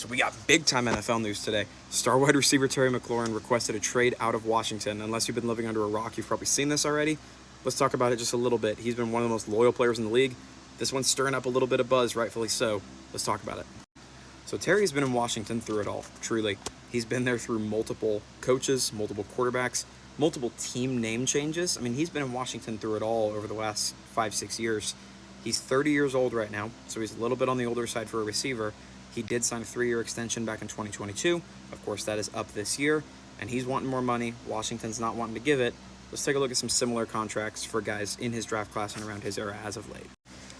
So we got big-time NFL news today. Star wide receiver Terry McLaurin requested a trade out of Washington. Unless you've been living under a rock, you've probably seen this already. Let's talk about it just a little bit. He's been one of the most loyal players in the league. This one's stirring up a little bit of buzz, rightfully so. Let's talk about it. So Terry's been in Washington through it all, truly. He's been there through multiple coaches, multiple quarterbacks, multiple team name changes. I mean, he's been in Washington through it all over the last 5-6 years. He's 30 years old right now, so he's a little bit on the older side for a receiver. He did sign a 3-year extension back in 2022. Of course, that is up this year, and he's wanting more money. Washington's not wanting to give it. Let's take a look at some similar contracts for guys in his draft class and around his era as of late.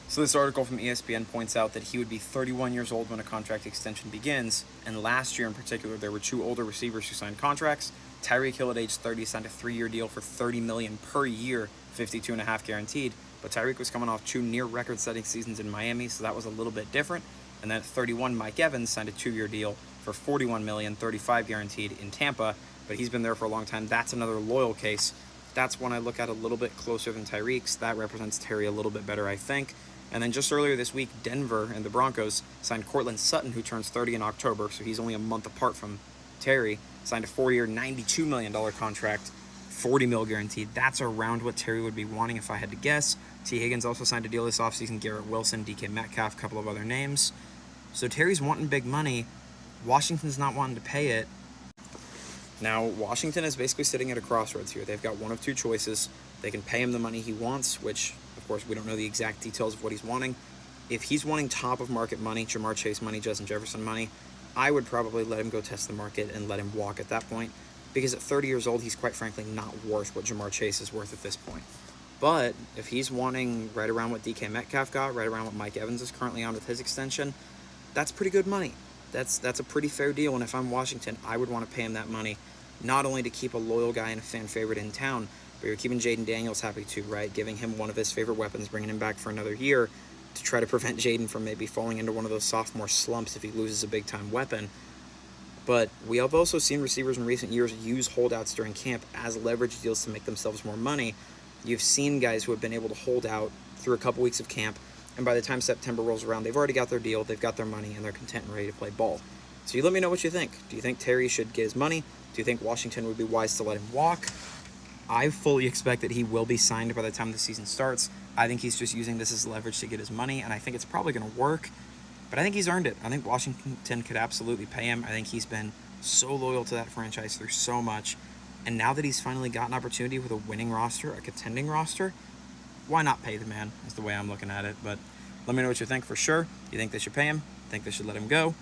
So this article from ESPN points out that he would be 31 years old when a contract extension begins, and last year in particular, there were 2 older receivers who signed contracts. Tyreek Hill at age 30 signed a 3-year deal for $30 million per year, $52.5 guaranteed. But Tyreek was coming off 2 near record-setting seasons in Miami, so that was a little bit different. And then at 31, Mike Evans signed a 2-year deal for $41 million, $35 guaranteed in Tampa, but he's been there for a long time. That's another loyal case. That's one I look at a little bit closer than Tyreek's. That represents Terry a little bit better, I think. And then just earlier this week, Denver and the Broncos signed Courtland Sutton, who turns 30 in October, so he's only a month apart from Terry, signed a 4-year, $92 million contract, $40 million guaranteed. That's around what Terry would be wanting if I had to guess. T. Higgins also signed a deal this offseason, Garrett Wilson, DK Metcalf, a couple of other names. So Terry's wanting big money. Washington's not wanting to pay it. Now, Washington is basically sitting at a crossroads here. They've got one of 2 choices. They can pay him the money he wants, which, of course, we don't know the exact details of what he's wanting. If he's wanting top-of-market money, Ja'Marr Chase money, Justin Jefferson money, I would probably let him go test the market and let him walk at that point, because at 30 years old, he's quite frankly not worth what Ja'Marr Chase is worth at this point. But if he's wanting right around what DK Metcalf got, right around what Mike Evans is currently on with his extension, that's pretty good money. That's a pretty fair deal, and if I'm Washington, I would want to pay him that money, not only to keep a loyal guy and a fan favorite in town, but you're keeping Jaden Daniels happy too, right? Giving him one of his favorite weapons, bringing him back for another year to try to prevent Jaden from maybe falling into one of those sophomore slumps if he loses a big-time weapon. But we have also seen receivers in recent years use holdouts during camp as leverage deals to make themselves more money. You've seen guys who have been able to hold out through a couple weeks of camp, and by the time September rolls around, they've already got their deal, they've got their money, and they're content and ready to play ball. So you let me know what you think. Do you think Terry should get his money? Do you think Washington would be wise to let him walk? I fully expect that he will be signed by the time the season starts. I think he's just using this as leverage to get his money, and I think it's probably going to work. But I think he's earned it. I think Washington could absolutely pay him. I think he's been so loyal to that franchise through so much. And now that he's finally got an opportunity with a winning roster, a contending roster, why not pay the man, is the way I'm looking at it. But let me know what you think for sure. Do you think they should pay him? Think they should let him go?